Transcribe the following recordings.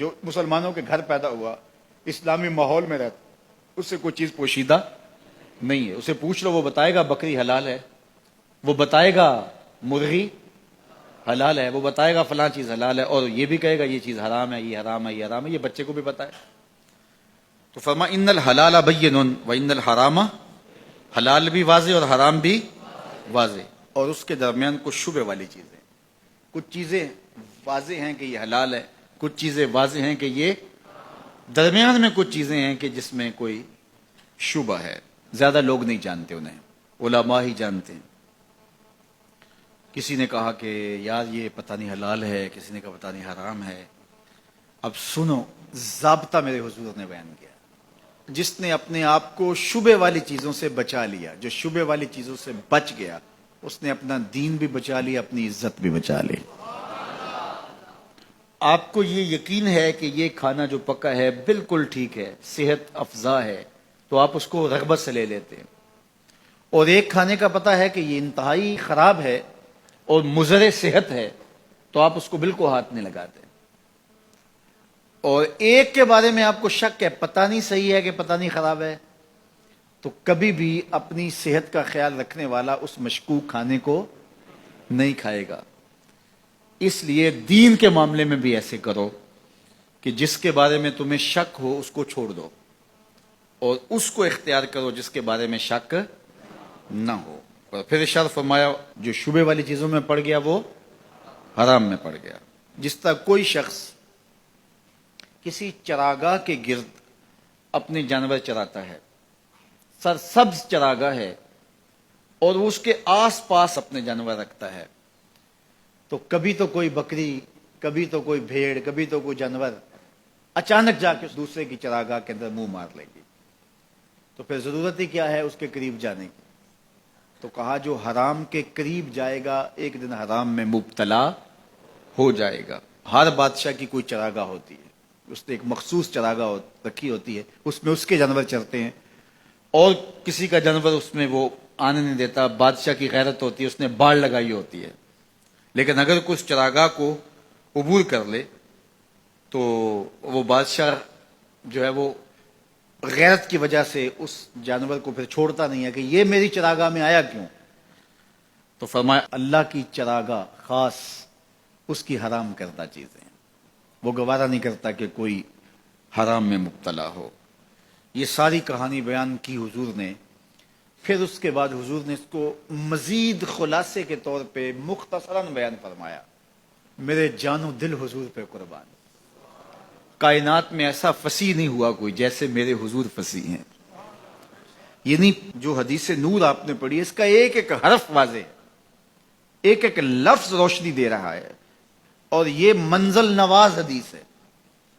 جو مسلمانوں کے گھر پیدا ہوا، اسلامی ماحول میں رہتا، اس سے کوئی چیز پوشیدہ نہیں ہے. اسے پوچھ لو، وہ بتائے گا بکری حلال ہے، وہ بتائے گا مرغی حلال ہے، وہ بتائے گا فلاں چیز حلال ہے، اور یہ بھی کہے گا یہ چیز حرام ہے، یہ حرام ہے، یہ حرام ہے. یہ بچے کو بھی پتا ہے. تو فرما ان الحلال بین و ان الحرام، حلال بھی واضح اور حرام بھی واضح، اور اس کے درمیان کچھ شبہ والی چیزیں. کچھ چیزیں واضح ہیں کہ یہ حلال ہے، کچھ چیزیں واضح ہیں کہ یہ، درمیان میں کچھ چیزیں ہیں کہ جس میں کوئی شبہ ہے. زیادہ لوگ نہیں جانتے، انہیں علماء ہی جانتے ہیں. کسی نے کہا کہ یار یہ پتہ نہیں حلال ہے، کسی نے کہا پتہ نہیں حرام ہے. اب سنو، ضابطہ میرے حضور نے بیان کیا. جس نے اپنے آپ کو شبہ والی چیزوں سے بچا لیا، جو شبہ والی چیزوں سے بچ گیا، اس نے اپنا دین بھی بچا لیا، اپنی عزت بھی بچا لی. آپ کو یہ یقین ہے کہ یہ کھانا جو پکا ہے بالکل ٹھیک ہے، صحت افزا ہے، تو آپ اس کو رغبت سے لے لیتے ہیں. اور ایک کھانے کا پتہ ہے کہ یہ انتہائی خراب ہے اور مضر صحت ہے، تو آپ اس کو بالکل ہاتھ نہیں لگاتے. اور ایک کے بارے میں آپ کو شک ہے، پتہ نہیں صحیح ہے کہ پتہ نہیں خراب ہے، تو کبھی بھی اپنی صحت کا خیال رکھنے والا اس مشکوک کھانے کو نہیں کھائے گا. اس لیے دین کے معاملے میں بھی ایسے کرو کہ جس کے بارے میں تمہیں شک ہو اس کو چھوڑ دو، اور اس کو اختیار کرو جس کے بارے میں شک نہ ہو. اور پھر ارشاد فرمایا جو شبہ والی چیزوں میں پڑ گیا وہ حرام میں پڑ گیا. جس طرح کوئی شخص کسی چراگاہ کے گرد اپنے جانور چراتا ہے، سرسبز چراگاہ ہے، اور اس کے آس پاس اپنے جانور رکھتا ہے، تو کبھی تو کوئی بکری، کبھی تو کوئی بھیڑ، کبھی تو کوئی جانور اچانک جا کے دوسرے کی چراگاہ کے اندر منہ مار لے گی. تو پھر ضرورت ہی کیا ہے اس کے قریب جانے کی؟ تو کہا جو حرام کے قریب جائے گا ایک دن حرام میں مبتلا ہو جائے گا. ہر بادشاہ کی کوئی چراگاہ ہوتی ہے، اس نے ایک مخصوص چراگاہ رکھی ہوتی ہے، اس میں اس کے جانور چرتے ہیں، اور کسی کا جانور اس میں وہ آنے نہیں دیتا. بادشاہ کی غیرت ہوتی ہے، اس نے باڑ لگائی ہوتی ہے. لیکن اگر کچھ چراگاہ کو عبور کر لے تو وہ بادشاہ جو ہے وہ غیرت کی وجہ سے اس جانور کو پھر چھوڑتا نہیں ہے کہ یہ میری چراگاہ میں آیا کیوں. تو فرمایا اللہ کی چراگاہ خاص اس کی حرام کردہ چیزیں، وہ گوارا نہیں کرتا کہ کوئی حرام میں مبتلا ہو. یہ ساری کہانی بیان کی حضور نے. پھر اس کے بعد حضور نے اس کو مزید خلاصے کے طور پہ مختصراً بیان فرمایا. میرے جان و دل حضور پہ قربان، کائنات میں ایسا فصیح نہیں ہوا کوئی جیسے میرے حضور فصیح ہیں. یعنی جو حدیث نور آپ نے پڑھی، اس کا ایک ایک حرف واضح ہے، ایک ایک لفظ روشنی دے رہا ہے، اور یہ منزل نواز حدیث ہے.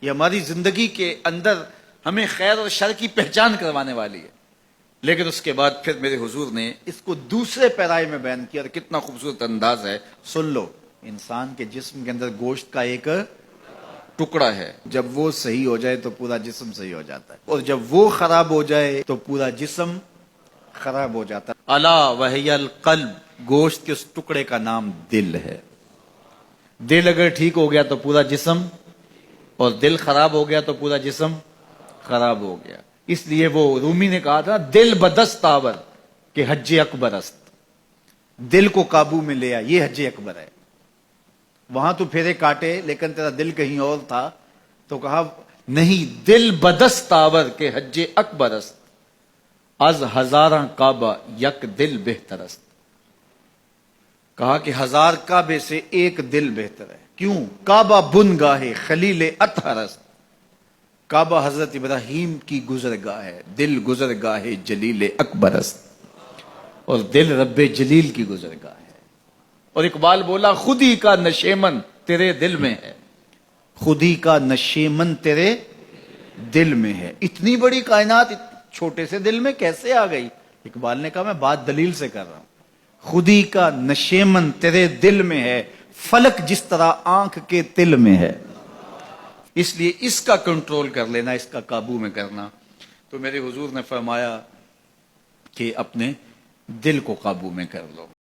یہ ہماری زندگی کے اندر ہمیں خیر اور شر کی پہچان کروانے والی ہے. لیکن اس کے بعد پھر میرے حضور نے اس کو دوسرے پیرائے میں بیان کیا، اور کتنا خوبصورت انداز ہے. سن لو، انسان کے جسم کے اندر گوشت کا ایک ٹکڑا ہے، جب وہ صحیح ہو جائے تو پورا جسم صحیح ہو جاتا ہے، اور جب وہ خراب ہو جائے تو پورا جسم خراب ہو جاتا ہے. الا وہی القلب، گوشت کے اس ٹکڑے کا نام دل ہے. دل اگر ٹھیک ہو گیا تو پورا جسم، اور دل خراب ہو گیا تو پورا جسم خراب ہو گیا. اس لیے وہ رومی نے کہا تھا دل بدست آور کہ حج اکبر است. دل کو قابو میں لیا، یہ حج اکبر ہے. وہاں تو پھیرے کاٹے لیکن تیرا دل کہیں اور تھا، تو کہا نہیں، دل بدست آور کہ حج اکبر است، از ہزاراں کعبہ یک دل بہتر است. کہا کہ 1000 کعبے سے ایک دل بہتر ہے. کیوں؟ کعبہ بن گاہ خلیل اطہر است. کعبہ حضرت ابراہیم کی گزرگاہ ہے، دل گزرگاہ جلیل اکبر است، اور دل رب جلیل کی گزرگاہ ہے. اور اقبال بولا خودی کا نشیمن تیرے دل میں ہے، خودی کا نشیمن تیرے دل میں ہے. اتنی بڑی کائنات چھوٹے سے دل میں کیسے آ گئی؟ اقبال نے کہا میں بات دلیل سے کر رہا ہوں. خودی کا نشیمن تیرے دل میں ہے، فلک جس طرح آنکھ کے تل میں ہے. اس لیے اس کا کنٹرول کر لینا، اس کا قابو میں کرنا. تو میرے حضور نے فرمایا کہ اپنے دل کو قابو میں کر لو.